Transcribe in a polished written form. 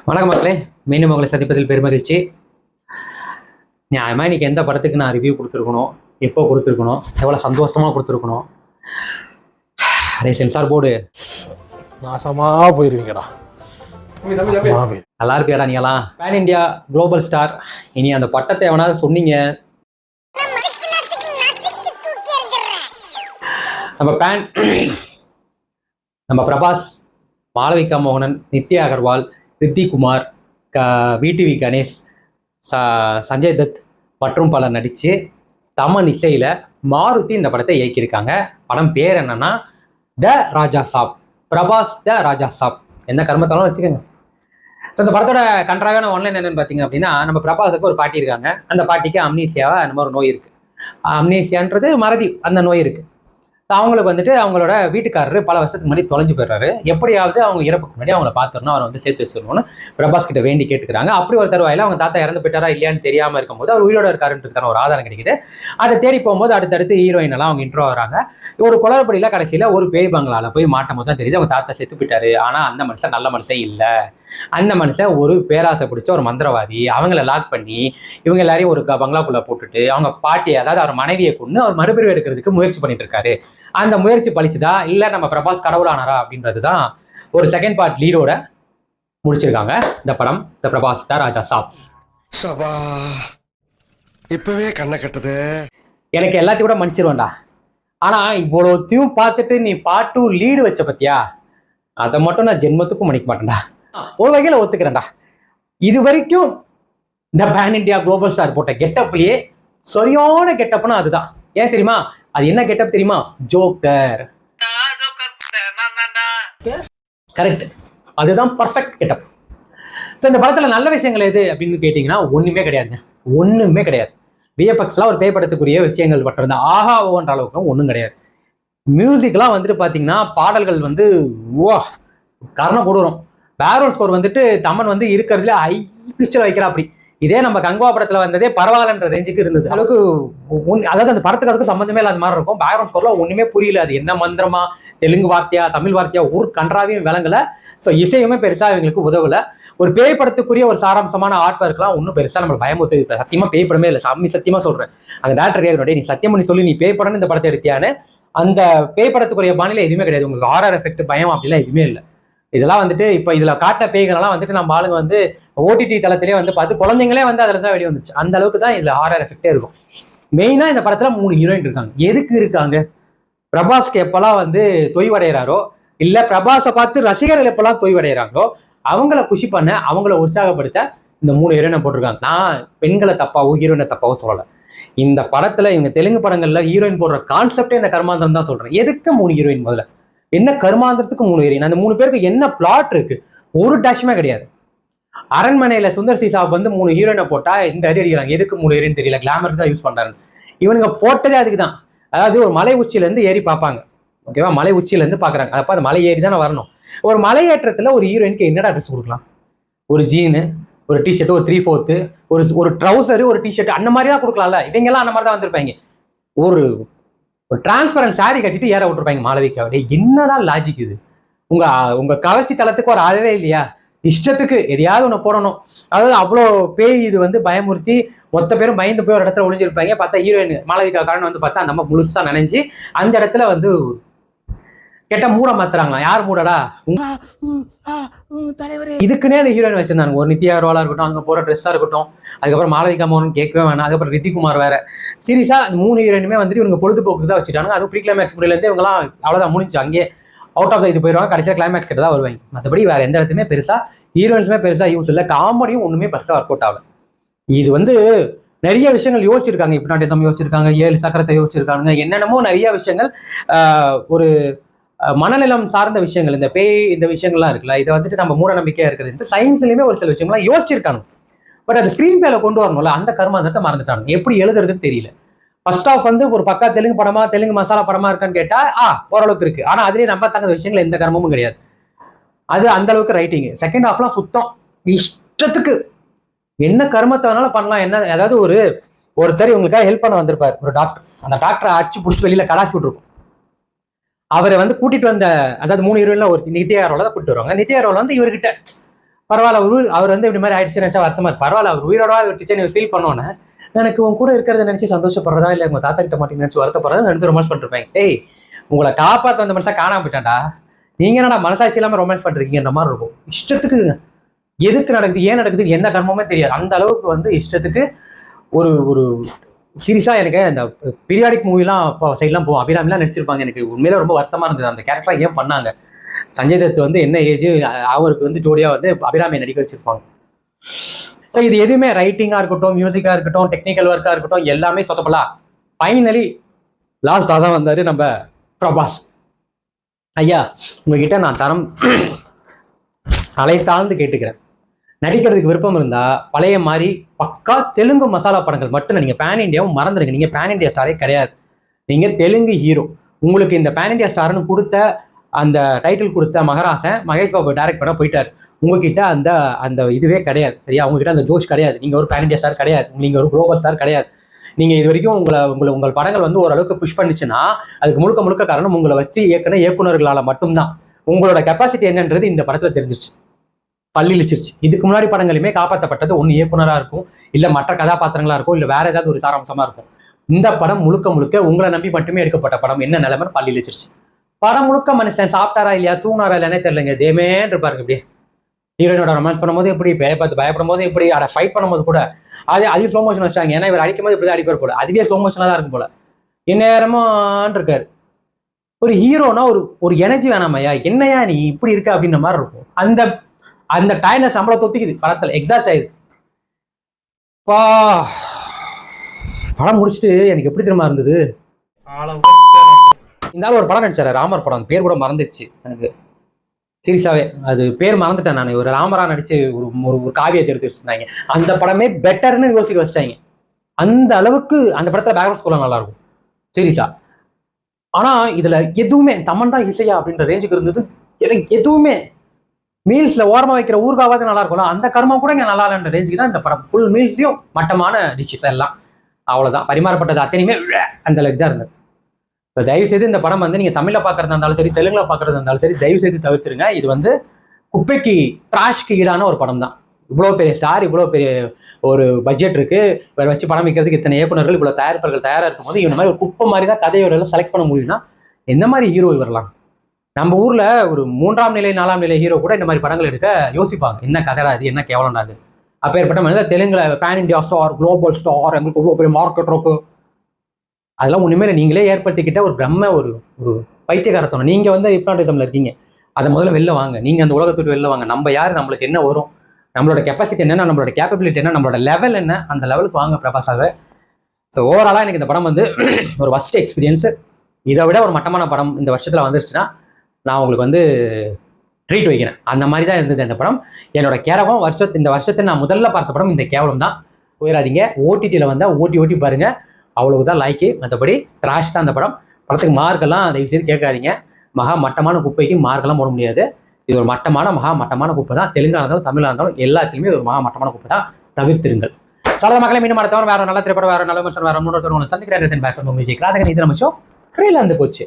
வணக்கம் மக்களே, மீண்டும் உங்களை சந்திப்பதில் பெருமகிழ்ச்சி. நியாயமாக இன்னைக்கு எந்த படத்துக்கு நான் ரிவ்யூ கொடுத்துருக்கணும், எப்போ கொடுத்துருக்கணும், எவ்வளோ சந்தோஷமாக கொடுத்துருக்கணும். அதே சென்சார் போர்டு நாசமா போயிருவீங்கடா. நல்லா இருப்பியாடா நீங்களாம். Pan India global star. இனி அந்த பட்டத்தை எவனாவது சொன்னீங்க. நம்ம பிரபாஸ், மாளவிகா மோகனன், நித்யா அகர்வால், ரித்திக் குமார், விடிவி கணேஷ், சஞ்சய் தத் மற்றும் பலர் நடித்து தமன் இசையில் மாருதி இந்த படத்தை இயக்கியிருக்காங்க. படம் பேர் என்னன்னா த ராஜா சாப். பிரபாஸ் த ராஜா சாப். என்ன கர்மத்தாலும் வச்சுக்கோங்க. ஸோ இந்த படத்தோட கன்றாவான ஒன்லைன் என்னன்னு பார்த்தீங்க அப்படின்னா, நம்ம பிரபாஸுக்கு ஒரு பாட்டி இருக்காங்க. அந்த பாட்டிக்கு அம்னீசியாவா அந்த மாதிரி ஒரு நோய் இருக்குது. அம்னீசியான்றது மறதி, அந்த நோய் இருக்குது. அவங்களுக்கு வந்துட்டு அவங்களோட வீட்டுக்காரரு பல வருஷத்துக்கு முன்னாடி தொலைஞ்சு போயிடுறாரு. எப்படியாவது அவங்க இறப்புக்கு முன்னாடி அவங்கள பார்த்துடணும், அவரை வந்து சேர்த்து வச்சிடணும்னு பிரபாஸ் கிட்ட வேண்டி கேட்டுக்கிறாங்க. அப்படி ஒரு தருவாயில் அவங்க தாத்தா இறந்து போயிட்டாரா இல்லையான்னு தெரியாமல் இருக்கும்போது அவர் உயிரோட இருக்காருன்றதுக்கான ஒரு ஆதாரம் கிடைக்குது. அதை தேடி போகும்போது அடுத்தடுத்து ஹீரோயின் எல்லாம் அவங்க இன்ட்ரோ வராங்க. ஒரு குளறுபடியில் கடைசியில் ஒரு பேய் பங்களால போய் மாட்டும் போது தான் தெரியுது அவங்க தாத்தா செத்து போயிட்டாரு. ஆனால் அந்த மனுஷன் நல்ல மனுஷன் இல்லை. அந்த மனுஷன் ஒரு பேராசை பிடிச்ச ஒரு மந்திரவாதி. அவங்கள லாக் பண்ணி இவங்க எல்லாரையும் ஒரு பங்களாக்குள்ள போட்டுட்டு அவங்க பாட்டியை, அதாவது அவர் மனைவியை கொண்டு அவர் மறுபிரிவு எடுக்கிறதுக்கு முயற்சி பண்ணிட்டு இருக்காரு. அந்த முயற்சி பழிச்சுதா இல்ல நம்ம பிரபாஸ் கடவுளானாரா அப்படின்றது தான் ஒரு செகண்ட் பார்ட் லீடோட முடிச்சிருக்காங்க இந்த படம் த பிரபாஸ் த ராஜா சாப். இப்பவே கண்ணை கட்டுது. எனக்கு எல்லாத்தையும் கூட மன்னிச்சிருவேன்டா. ஆனா இவ்வளோத்தையும் பார்த்துட்டு நீ பார்ட் 2 லீடு வச்ச பத்தியா, அதை மட்டும் நான் ஜென்மத்துக்கும் மன்னிக்க மாட்டேன்டா. ஒரு வகையில ஒத்துக்கிறேன்டா. இது வரைக்கும் இந்த பேன் இண்டியா குளோபல் ஸ்டார் போட்ட கெட்டப்லயே சரியான கெட்டப்னா அதுதான். ஏன் தெரியுமா? அது என்ன கெட்டப் தெரியுமா? ஜோக்கர். கரெக்ட், அதுதான் பர்ஃபெக்ட் கெட்டப். ஸோ இந்த படத்துல நல்ல விஷயங்கள் எது அப்படின்னு கேட்டீங்கன்னா ஒண்ணுமே கிடையாதுங்க. ஒண்ணுமே கிடையாது. விஎஃப்எக்ஸ்லாம் ஒரு பேய்படத்துக்குரிய விஷயங்கள் மட்டும்தான். ஆஹா ஓன்ற அளவுக்கு ஒன்றும் கிடையாது. மியூசிக்லாம் வந்துட்டு பார்த்தீங்கன்னா பாடல்கள் வந்து காரணம் கொடுறோம். பேக்ரவுண்ட் ஸ்கோர் வந்துட்டு தமன் வந்து இருக்கிறதுல ஹை பிக்சர் வைக்கிறா. அப்படி இதே நம்ம கங்குவா படத்துல வந்ததே பரவாயில்லன்ற ரேஞ்சுக்கு இருந்தது. அளவுக்கு அதாவது அந்த படத்துக்கு அதுக்கு சம்பந்தமே இல்லாத மாதிரி இருக்கும். பேக்ரவுண்ட் ஸ்கோர்ல ஒண்ணுமே புரியல. அது என்ன மந்திரமா, தெலுங்கு வார்த்தையா, தமிழ் வார்த்தையா, ஒரு கன்றாவையும் விளங்கல. ஸோ இசையுமே பெருசா இவங்களுக்கு உதவல. ஒரு பேய் படத்துக்குரிய ஒரு சாராம்சமான ஆர்ட் ஒர்க்லாம் ஒன்றும் பெருசா நம்ம பயமுறுத்து. இப்போ சத்தியமா பேய் படமே இல்லை. சாமி சத்தியமா சொல்றேன். அந்த டேரக்டர் கேட்கறோட நீ சத்தியம் பண்ணி சொல்லி நீ பேய் படம்னு இந்த படத்தை எடுத்தியான்னு. அந்த பேய் படத்துக்குரிய பாணியில எதுவுமே கிடையாது. உங்களுக்கு ஹாரர் எஃபெக்ட், பயம் அப்படிலாம் எதுவுமே இல்லை. இதெல்லாம் வந்துட்டு இப்போ இதுல காட்ட பேய்கள்லாம் வந்துட்டு நம்ம ஆளுங்க வந்து ஓடிடி தளத்திலே வந்து பார்த்து குழந்தைங்களே வந்து அதுல தான் வெளியே வந்துச்சு. அந்த அளவுக்கு தான் இதுல ஹாரர் எஃபெக்டே இருக்கும். மெயினா இந்த படத்துல 3 ஹீரோயின் இருக்காங்க. எதுக்கு இருக்காங்க? பிரபாஸ்க்கு எப்பெல்லாம் வந்து தொய்வடைகிறாரோ, இல்ல பிரபாஸை பார்த்து ரசிகர்கள் எப்பெல்லாம் தொய்வடைகிறாங்களோ அவங்கள குஷி பண்ண, அவங்கள உற்சாகப்படுத்த இந்த 3 ஹீரோயினை போட்டிருக்காங்க. நான் பெண்களை தப்பாவோ ஹீரோயினை தப்பாவோ சொல்லலை. இந்த படத்துல இவங்க தெலுங்கு படங்கள்ல ஹீரோயின் போடுற கான்செப்டே இந்த கர்மாந்திரம் தான் சொல்றேன். எதுக்கு 3 ஹீரோயின்? முதல்ல என்ன கர்மாந்திரத்துக்கு 3 ஹீரோயின்? அந்த 3 பேருக்கு என்ன பிளாட் இருக்கு? ஒரு டேஷுமே கிடையாது. அரண்மனையில சுந்தர் சி சாப் வந்து 3 ஹீரோயினை போட்டா இந்த அடி அடிக்கிறாங்க. எதுக்கு 3 ஹீரோயின் தெரியல. கிளாமருக்கு தான் யூஸ் பண்றாரு. இவனுங்க போட்டதே அதுக்கு தான். அதாவது ஒரு மலை உச்சியில இருந்து ஏறி பார்ப்பாங்க. ஓகேவா? மலை உச்சியில இருந்து பாக்குறாங்க. அப்ப அந்த மலை ஏறி தானே வரணும். ஒரு மலையேற்றத்துல ஒரு ஹீரோயினுக்கு என்னடா ட்ரெஸ் கொடுக்கலாம்? ஒரு ஜீனு, ஒரு டிஷர்ட், ஒரு 3/4, ஒரு ட்ரௌசரு, ஒரு டிஷர்ட், அந்த மாதிரி தான் கொடுக்கலாம்ல. இவங்க எல்லாம் அந்த மாதிரி தான் வந்திருப்பாங்க. ஒரு டிரான்ஸ்பரண்ட் சாரி கட்டிட்டு ஏற விட்டுருப்பாங்க மாளவிகாவே. என்னதான் லாஜிக் இது? உங்க கவர்ச்சி தளத்துக்கு ஒரு அளவே இல்லையா? இஷ்டத்துக்கு எதையாவது ஒன்று போடணும். அதாவது அவ்வளோ பேய் இது வந்து பயமுறுத்தி மொத்த பேரும் பயந்து போய் ஒரு இடத்துல ஒளிஞ்சிருப்பாங்க. பார்த்தா ஹீரோயின் மாளவிகா காரணம் வந்து பார்த்தா அந்த அம்மா முழுசா நினைஞ்சு அந்த இடத்துல வந்து கேட்ட மூட மாத்துறாங்களா? யார் மூடடா? இதுக்குன்னே அந்த ஹீரோயின் வச்சிருந்தாங்க. ஒரு நித்யா அகர்வாலா இருக்கட்டும், அங்க போற ட்ரெஸ்ஸா இருக்கட்டும், அதுக்கப்புறம் மாளவிகா மோகன் கேட்கவே வேணாம், அதுக்கப்புறம் ரித்திக் குமார் வேற. சீரியஸா 3 ஹீரோயினுமே வந்துட்டு இவங்க பொழுதுபோக்கு தான் வச்சுட்டாங்க. அது ப்ரீ கிளைமேக்ஸ் முறையில இருந்து இவங்கலாம் அவ்வளவுதான் முடிஞ்சு அங்கே அவுட் ஆஃப் இது போயிடுவாங்க. கடைசியில் கிளைமேக்ஸ் கிட்ட தான் வருவாங்க. மற்றபடி வேற எந்த இடத்துமே பெருசா ஹீரோயின்ஸுமே பெருசா யூஸ் இல்லை. காமெடியும் ஒண்ணுமே பெருசா ஒர்க் அவுட் ஆகல. இது வந்து நிறைய விஷயங்கள் யோசிச்சிருக்காங்க. ஹிப்னாட்டிசம் யோசிச்சிருக்காங்க, 7 சக்கரத்தை யோசிச்சிருக்காங்க, என்னென்னமோ நிறைய விஷயங்கள். ஒரு மனநலம் சார்ந்த விஷயங்கள், இந்த பேய் இந்த விஷயங்கள்லாம் இருக்குல்ல, இதை வந்துட்டு நம்ம மூட நம்பிக்கையா இருக்கிறது சயின்ஸ்லயுமே ஒரு சில விஷயங்கள்லாம் யோசிச்சிருக்காங்க. பட் அது ஸ்கிரீன் பிளேல கொண்டு வரணும்ல, அந்த கர்மாந்தரத்தை மறந்துட்டாங்க. எப்படி எழுதுறதுன்னு தெரியல. ஃபர்ஸ்ட் ஆஃப் வந்து ஒரு பக்கா தெலுங்கு படமா, தெலுங்கு மசாலா படமா இருக்கான்னு கேட்டா ஓரளவுக்கு இருக்கு. ஆனா அதுலேயே நம்ம தகுந்த விஷயங்கள் எந்த கர்மமும் கிடையாது. அது அந்த அளவுக்கு ரைட்டிங். செகண்ட் ஹாஃப்லாம் சுத்தம் இஷ்டத்துக்கு என்ன கர்மத்தை வேணாலும் பண்ணலாம். என்ன அதாவது ஒருத்தர் இவங்களுக்காக ஹெல்ப் பண்ண வந்திருப்பாரு, ஒரு டாக்டர். அந்த டாக்டரை அடிச்சு பிடிச்சி வெளியில கடாசி விட்டுருக்கும். அவரை வந்து கூட்டிட்டு வந்த, அதாவது 3 ஹீரோயின்ல ஒரு நித்யா அகர்வால் தான் கூட்டிட்டு வருவாங்க. நித்யா அகர்வால் வந்து இவர்கிட்ட பரவாயில்ல அவர் வந்து இப்படி மாதிரி ஆயிடுச்சு நினைச்சா வருத்தமா இருக்கு. பரவாயில்ல அவர் உயிரோட விட்டுச்சு நீ ஃபீல் பண்ணோன்னே எனக்கு உன் கூட இருக்கிறத நினைச்சு சந்தோஷப்படுறதா இல்லை உங்க தாத்தா கிட்ட மாட்டேன்னு நினைச்சு வருத்தப்படுறதா ரெண்டு ரொமான்ஸ் பண்ணிருப்பேன். ஏய் உங்களை காப்பாற்ற வந்த மனுஷா காணாம போயிட்டான்டா, நீங்க என்னடா மனசாட்சி இல்லாம ரொமான்ஸ் பண்றீங்கன்ற மாதிரி இருக்கும். இஷ்டத்துக்கு எதுக்கு நடக்குது ஏன் நடக்குது என்ன கர்மமே தெரியாது அந்த அளவுக்கு வந்து இஷ்டத்துக்கு ஒரு ஒரு சீரியஸா எனக்கு அந்த பீரியாடிக் மூவிலாம் சைட்லாம் போவோம். அபிராமிலாம் நடிச்சிருப்பாங்க. எனக்கு உண்மையில ரொம்ப வருத்தமா இருந்தது அந்த கேரக்டர் ஏன் பண்ணாங்க. சஞ்சய் தத் வந்து என்ன ஏஜ் அவருக்கு வந்து ஜோடியா வந்து அபிராமியை நடிக்க வச்சிருப்பாங்க. ஸோ இது எதுவுமே ரைட்டிங்கா இருக்கட்டும், மியூசிக்கா இருக்கட்டும், டெக்னிக்கல் ஒர்க்கா இருக்கட்டும், எல்லாமே சொத்தப்பலா ஃபைனலி லாஸ்டாக தான் வந்தாரு நம்ம பிரபாஸ். ஐயா உங்ககிட்ட நான் தரம் தாழ்ந்து கேட்டுக்கிறேன். நடிக்கிறதுக்கு விருப்பம் இருந்தா பழைய மாதிரி பக்கா தெலுங்கு மசாலா படங்கள் மட்டும் நீங்க பேன் இண்டியாவும் மறந்துடுங்க. நீங்க பேன் இண்டியா ஸ்டாரே கிடையாது, நீங்க தெலுங்கு ஹீரோ. உங்களுக்கு இந்த பேன் இண்டியா ஸ்டார்னு கொடுத்த அந்த டைட்டில் கொடுத்த மகராசன் மகேஷ் பாபு டைரக்ட் பண்ண போயிட்டார். உங்ககிட்ட அந்த அந்த இதுவே கிடையாது சரியா, உங்ககிட்ட அந்த ஜோஷ் கிடையாது. நீங்க ஒரு பேன் இண்டியா ஸ்டார் கிடையாது, நீங்க ஒரு குளோபல் ஸ்டார் கிடையாது. நீங்க இது வரைக்கும் உங்கள் படங்கள் வந்து ஓரளவுக்கு புஷ் பண்ணிச்சுன்னா அதுக்கு முழுக்க முழுக்க காரணம் உங்களை வச்சு இயக்குனர்களால மட்டும்தான். உங்களோட கெப்பாசிட்டி என்னன்றது இந்த படத்துல தெரிஞ்சிச்சு, பள்ளிச்சிருச்சு. இதுக்கு முன்னாடி படங்களுமே காப்பாற்றப்பட்டது ஒன்று இயக்குனராக இருக்கும், இல்லை மற்ற கதாபாத்திரங்களா இருக்கும், இல்லை வேற ஏதாவது ஒரு சாராம்சமா இருக்கும். இந்த படம் முழுக்க முழுக்க உங்களை நம்பி மட்டுமே எடுக்கப்பட்ட படம். என்ன நிலைமை பள்ளிச்சிருச்சு. படம் முழுக்க மனுஷன் சாப்பிட்டாரா இல்லையா தூங்கினாரா இல்லையானே தெரியலங்க. தேமேன்னு இருப்பாருங்க. இப்படியே ஹீரோயினோட ரொமான்ஸ் பண்ணும்போது எப்படி, பார்த்து பயப்படும் போது எப்படி, அதை ஃபைட் பண்ணும்போது கூட அது ஸ்லோ மோஷன் வச்சாங்க. ஏன்னா இவர் அடிக்கும் போது இப்படி அடிப்பார் போல, அதுவே ஸ்லோ மோஷனாக தான் இருக்கும் போல. இந்நேரமும் இருக்காரு. ஒரு ஹீரோனா ஒரு எனர்ஜி வேணாமையா, என்னையா நீ இப்படி இருக்க அப்படின்ற மாதிரி இருக்கும். அந்த அந்த டைம்ல சம்பளம் தொத்திக்குது படத்துல, எக்ஸாஸ்ட் ஆயிடுது. படம் முடிச்சுட்டு எனக்கு எப்படி தெரியுமா இருந்தது, இந்த ஒரு படம் நடிச்சாரு ராமர் படம், பேர் கூட மறந்துடுச்சு எனக்கு சீரியஸாவே. அது பேர் மறந்துட்டேன் நான். ஒரு ராமரா நடிச்சு ஒரு காவியத்தை எடுத்து வச்சிருந்தாங்க. அந்த படமே பெட்டர்னு யோசிக்க வச்சிட்டாங்க. அந்த அளவுக்கு அந்த படத்துல பேக்ரவுண்ட் ஸ்கோர் நல்லா இருக்கும் சீரியஸா. ஆனா இதுல எதுவுமே தமன் தான் இசையா அப்படின்ற ரேஞ்சுக்கு இருந்தது. எனக்கு எதுவுமே மீல்ஸ்ல ஓரமா வைக்கிற ஊர்காவது நல்லா இருக்கும்ல, அந்த கர்மா கூட இங்க நல்லா இல்லைன்ற ரேஞ்சுக்கு தான் இந்த படம். ஃபுல் மீல்ஸ்லயும் மட்டமான டிஷ்ஷஸ் எல்லாம் அவ்வளவுதான். பரிமாறப்பட்டது அத்தனையுமே அந்த அளவுக்கு தான் இருந்தது. தயவு செய்து இந்த படம் வந்து நீங்க தமிழ்ல பாக்குறதா இருந்தாலும் சரி, தெலுங்குல பாக்குறதா இருந்தாலும் சரி, தயவு செய்து தவிர்த்துருங்க. இது வந்து குப்பைக்கு ட்ராஷ்க்கு ஈடான ஒரு படம் தான். இவ்வளவு பெரிய ஸ்டார், இவ்வளவு பெரிய ஒரு பட்ஜெட் இருக்கு, வேற வச்சு படம் வைக்கிறதுக்கு இத்தனை இயக்குனர்கள், இவ்வளவு தயாரிப்பாளர்கள் தயாரா இருக்கும்போது இந்த மாதிரி ஒரு குப்பை மாதிரி தான் கதையோட செலக்ட் பண்ண முடியும்னா என்ன மாதிரி ஹீரோ வரலாம்? நம்ம ஊர்ல ஒரு 3ஆம் நிலை 4ஆம் நிலை ஹீரோ கூட இந்த மாதிரி படங்கள் எடுக்க யோசிப்பாங்க. என்ன கதைடா இது, என்ன கேவலம்டா அது. அப்பேற்பட்ட மனித தெலுங்குல pan India star, global star, எங்களுக்கு இவ்வளோ பெரிய மார்க்கெட் இருக்கு. அதெல்லாம் ஒண்ணுமே நீங்களே ஏற்படுத்திக்கிட்ட ஒரு பிரம்ம ஒரு பைத்தியகாரத்தனம். நீங்க வந்து ஹிப்னாட்டிசம்ல இருக்கீங்க. அதை முதல்ல வெளில வாங்க. நீங்க அந்த உலகத்துக்கு வெளில வாங்க. நம்ம யாரு, நம்மளுக்கு என்ன வரும், நம்மளோட கெப்பாசிட்டி என்ன, நம்மளோட கேப்பபிலிட்டி என்ன, நம்மளோட லெவல் என்ன, அந்த லெவலுக்கு வாங்க பிரபாஸாக. ஸோ ஓவராலாக எனக்கு இந்த படம் வந்து ஒரு ஃபர்ஸ்ட் எக்ஸ்பீரியன்ஸ். இதை விட ஒரு மட்டமான படம் இந்த வருஷத்துல வந்துருச்சுன்னா நான் உங்களுக்கு வந்து ட்ரீட் வைக்கிறேன். அந்த மாதிரி தான் இருந்தது அந்த படம். என்னோட கேவலம் இந்த வருஷத்தை நான் முதல்ல பார்த்த படம் இந்த கேவலம் தான். போயிடாதீங்க. ஓடிடியில் வந்தால் ஓட்டி பாருங்க, அவ்வளவுதான் லாய்க்கு. மற்றபடி த்ராஷ் தான் அந்த படம். படத்துக்கு மார்க்கெல்லாம் தயவு செய்து கேட்காதீங்க. மகா மட்டமான குப்பைக்கு மார்க்கெல்லாம் போட முடியாது. இது ஒரு மகா மட்டமான குப்பை தான். தெலுங்கா இருந்தாலும் தமிழா இருந்தாலும் எல்லாத்துலேயுமே ஒரு மகா மட்டமான குப்பை தான். தவிர்த்திருங்கள். சாதாரண மக்களை மீண்டும் அடுத்தவரை வேற நல்ல திரைப்படம், வேற நல்ல மனுஷன், வேற முன்னோர் சந்திக்கிறேன். விஜய் கிராதகன் இது நம்ம ஷோ ட்ரெயில இருந்து போச்சு.